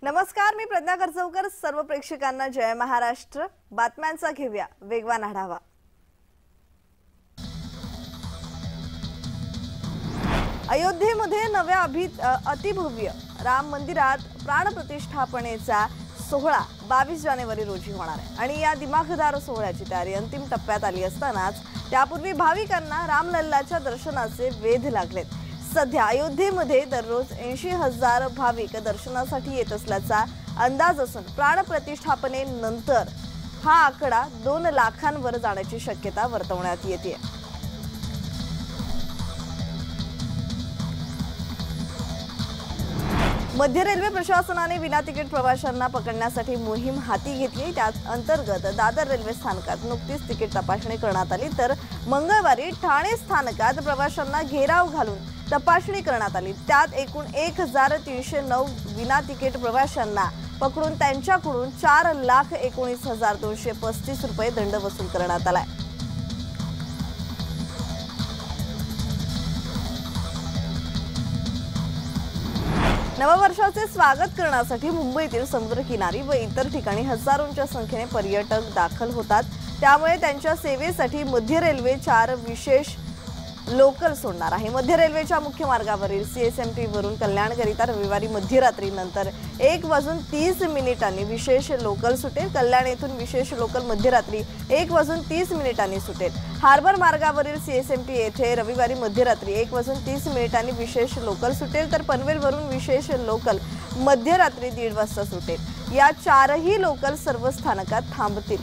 नमस्कार, मी प्रज्ञा करजवकर. सर्व प्रेक्षकांना जय महाराष्ट्र. बातम्यांचा घेऊया वेगवान आढावा. अयोध्येमध्ये नव्या अतिभव्य राम मंदिरात प्राणप्रतिष्ठापनेचा सोहळा 22 जानेवारी रोजी होणार आहे आणि या दिमाखदार सोहळ्याची तयारी अंतिम टप्प्यात आली असतानाच त्यापूर्वी भाविकांना रामलल्लाच्या दर्शनाचे वेध लागलेत. सध्या अयोध्येमध्ये दररोज 80,000 भाविक दर्शनासाठी येत असल्याचा अंदाज असून प्राणप्रतिष्ठापनेनंतर हा आकडा 2 लाखांवर जाण्याची शक्यता वर्तवण्यात येते. मध्य रेल्वे प्रशासनाने विना तिकीट प्रवाशांना पकडण्यासाठी मोहीम हाती घेतली. त्या अंतर्गत दादर रेल्वे स्थानकात नुकतीच तिकीट तपासणी करण्यात आली, तर मंगळवारी ठाणे स्थानकात प्रवाशांना घेराव घालून तपासणी करण्यात आली. त्यात एकूण 1309 विना तिकीट प्रवाशांना पकडून त्यांच्याकडून 4,19,235 रुपये दंड वसूल करण्यात आलाय. नववर्षाचे स्वागत करण्यासाठी मुंबईतील समुद्रकिनारी व इतर ठिकाणी हजारोंच्या संख्येने पर्यटक दाखल होतात. त्यामुळे त्यांच्या सेवेसाठी मध्य रेल्वे 4 विशेष लोकल सोडणार आहे. मध्य रेल्वेच्या मुख्य मार्गावरील CSMT वरून कल्याणकरिता रविवारी मध्यरात्री नंतर 1:30 विशेष लोकल सुटेल. कल्याण येथून विशेष लोकल मध्यरात्री 1:30 सुटेल. हार्बर मार्गावरील CSMT येथे रविवारी मध्यरात्री 1:30 विशेष लोकल सुटेल, तर पनवेलवरून विशेष लोकल मध्यरात्री 1:30 वाजता सुटेल. या 4ही लोकल सर्व स्थानकात थांबतील.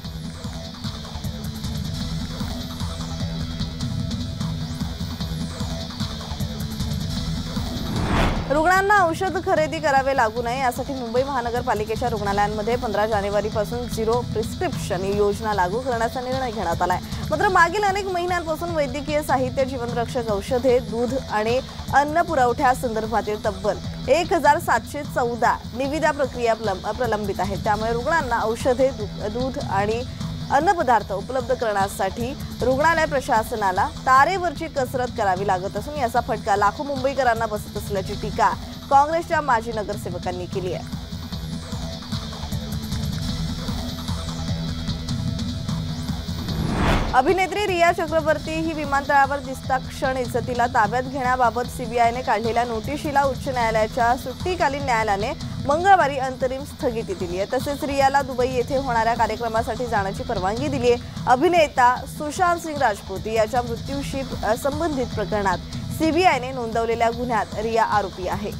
रुग्णांना औषध खरेदी करावे लागू नये यासाठी मुंबई महानगरपालिकेच्या रुग्णालयांमध्ये 15 जानेवारीपासून झिरो प्रिस्क्रिप्शन योजना लागू करण्याचा निर्णय घेण्यात आलाय. मात्र मागील अनेक महिन्यांपासून वैद्यकीय साहित्य, जीवनरक्षक औषधे, दूध आणि अन्न पुरवठ्यासंदर्भातील तब्बल 1714 निविदा प्रक्रिया प्रलंबित आहेत. त्यामुळे रुग्णांना औषधे, दूध आणि अन्नपदार्थ उपलब्ध करण्यासाठी रुग्णालय प्रशासनाला तारेवरची कसरत करावी लागत असून याचा फटका लाखो मुंबईकरांना बसत असल्याची टीका काँग्रेसच्या माजी नगरसेवकांनी केली आहे. अभिनेत्री रिया चक्रवर्ती ही विमानतळावर दिसता क्षणीच तिला ताब्यात घेण्याबाबत CBIने काढलेल्या नोटिशीला उच्च न्यायालयाच्या सुट्टीकालीन न्यायालयाने मंगळवारी अंतरिम स्थगिती दिली आहे. तसेच रियाला दुबई येथे होणाऱ्या कार्यक्रमासाठी जाण्याची परवानगी दिली आहे. अभिनेता सुशांत सिंग राजपूत याच्या मृत्यूशी संबंधित प्रकरणात CBIने नोंदवलेल्या गुन्ह्यात रिया आरोपी आहे.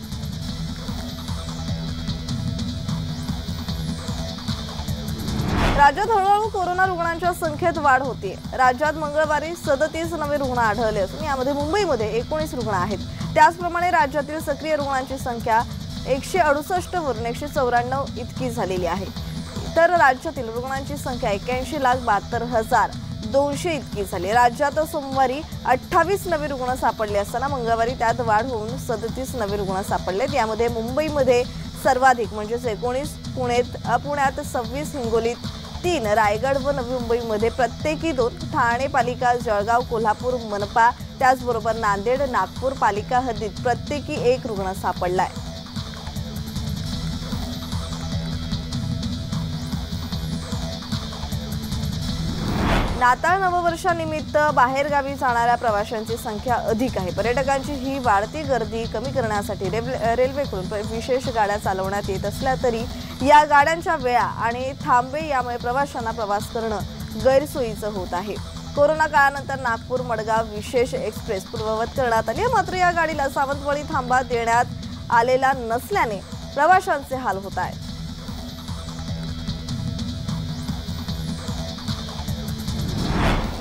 राज्यात हळूहळू कोरोना रुग्णांच्या संख्येत वाढ होते. राज्यात मंगळवारी 37 नवे रुग्ण आढळले असून यामध्ये मुंबईमध्ये 19 रुग्ण आहेत. त्याचप्रमाणे राज्यातील सक्रिय रुग्णांची संख्या 168 वरून 194 इतकी झालेली आहे. तर राज्यातील रुग्णांची संख्या 81,72,200 इतकी झाली. राज्यात सोमवारी 28 नवे रुग्ण सापडले असताना मंगळवारी त्यात वाढ होऊन 37 नवे रुग्ण सापडलेत. यामध्ये मुंबईमध्ये सर्वाधिक म्हणजे 19, पुण्यात 26, हिंगोलीत 3, रायगड व नवी मुंबईमध्ये प्रत्येकी 2, ठाणे पालिका, जळगाव, कोल्हापूर, मनपा, त्याचबरोबर नांदेड, नागपूर पालिका हद्दीत प्रत्येकी 1 रुग्ण सापडलाय. नाताळ नववर्षानिमित्त बाहेरगावी जाणाऱ्या प्रवाशांची संख्या अधिक आहे. पर्यटकांची ही वाढती गर्दी कमी करण्यासाठी रेल्वेकडून विशेष गाड्या चालवण्यात येत असल्या तरी या गाड्यांच्या वेळा आणि थांबे यामुळे प्रवाशांना प्रवास करणं गैरसोयीचं होत आहे. कोरोना काळानंतर नागपूर मडगाव विशेष एक्सप्रेस पूर्ववत करण्यात आली, मात्र या गाडीला सावंतवाडी थांबा देण्यात आलेला नसल्याने प्रवाशांचे हाल होत आहेत.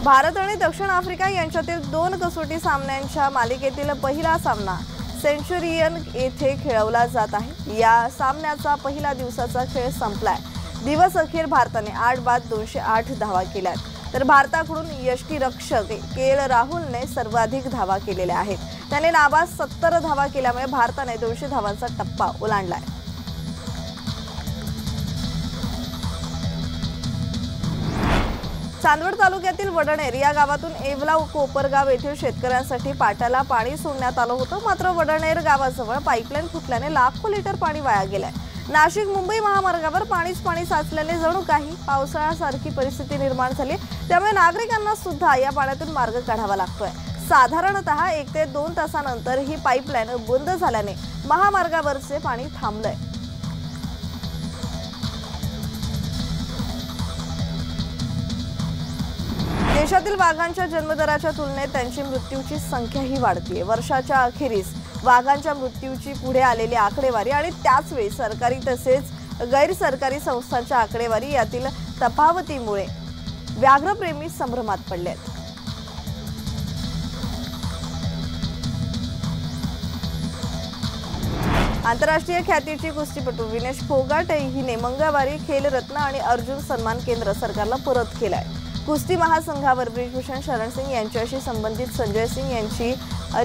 भारत आणि दक्षिण आफ्रिका यांच्यातील 2 कसोटी सामन्यांच्या मालिकेतील पहिला सामना सेंचुरियन येथे खेळवला जात आहे. या सामन्याचा पहिला दिवसाचा खेळ संपलाय. दिवस अखेर भारताने 8 बाद 208 धावा केल्यात, तर भारताकडून यष्टीरक्षक KL राहुलने सर्वाधिक धावा केलेल्या आहेत. त्याने नाबाद 70 धावा केल्यामुळे भारताने 200 धावांचा टप्पा ओलांडलाय. चांदवड तालुक्यातील वडनेर या गावातून येवला कोपरगाव येथील शेतकऱ्यांसाठी पाटाला पाणी सोडण्यात आलं होतं, मात्र वडनेर गावाजवळ पाईपलाईन फुटल्याने लाखो लिटर पाणी वाया गेलंय. नाशिक मुंबई महामार्गावर पाणीच पाणी साचल्याने जणू काही पावसाळ्यासारखी परिस्थिती निर्माण झाली। त्यामुळे नागरिकांना सुद्धा या पाण्यातून मार्ग काढावा लागतोय। साधारणतः 1 ते 2 तासानंतर ही पाईपलाईन बंद झाल्याने महामार्गावरचे पाणी थांबलंय। देशातील वाघांच्या जन्मदराच्या तुलनेत त्यांची मृत्यूची संख्याही वाढतीये। वर्षाच्या अखेरीस वाघांच्या मृत्यूची पुढे आलेली आकडेवारी आणि त्याच वेळी सरकारी तसेच गैरसरकारी संस्थांच्या आकडेवारी यातील तफावतीमुळे व्याघ्रप्रेमी संभ्रमात पडलेत। आंतरराष्ट्रीय ख्यातीची कुस्तीपटू विनेश फोगाट हिने मंगळवारी खेलरत्न आणि अर्जुन सन्मान केंद्र सरकारला परत केलाय। कुस्ती महासंघावर ब्रिजभूषण शरण सिंग यांच्याशी संबंधित संजय सिंग यांची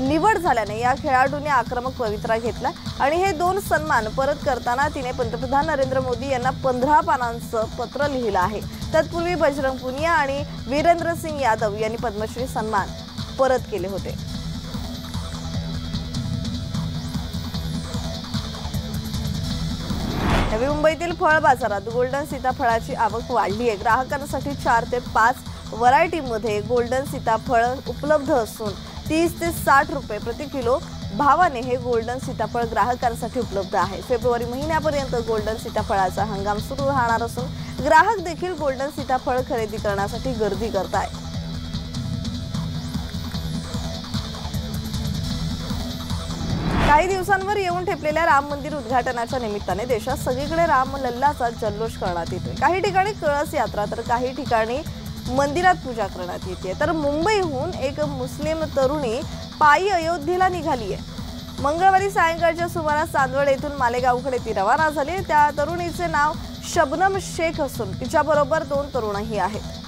निवड झाल्याने या खेळाडूने आक्रमक पवित्रा घेतला आणि हे 2 सन्मान परत करताना तिने पंतप्रधान नरेंद्र मोदी यांना 15 पानांचं पत्र लिहिलं आहे। तत्पूर्वी बजरंग पुनिया आणि वीरेंद्र सिंग यादव यांनी पद्मश्री सन्मान परत केले होते। नवी मुंबईतील फळ बाजारात गोल्डन सीताफळाची आवक वाढली आहे। ग्राहकांसाठी 4 ते 5 व्हरायटीमध्ये गोल्डन सीताफळ उपलब्ध असून 30 ते 60 रुपये प्रति किलो भावाने हे गोल्डन सीताफळ ग्राहकांसाठी उपलब्ध आहे। फेब्रुवारी महिन्यापर्यंत गोल्डन सीताफळाचा हंगाम सुरू राहणार असून ग्राहक देखील गोल्डन सीताफळ खरेदी करण्यासाठी गर्दी करतायत। काही दिवसांवर येऊन ठेपलेल्या राम मंदिर उद्घाटनाच्या निमित्ताने देशात सगळीकडे रामलल्लाचा जल्लोष करण्यात येतोय। काही ठिकाणी कळस यात्रा तर काही ठिकाणी मंदिरात पूजा करण्यात येते। तर मुंबईहून एक मुस्लिम तरुणी पायी अयोध्येला निघाली आहे। मंगळवारी सायंकाळच्या सुमारास चांदवड येथून मालेगावकडे ती रवाना झाली। त्या तरुणीचे नाव शबनम शेख असून तिच्याबरोबर 2 तरुणही आहेत।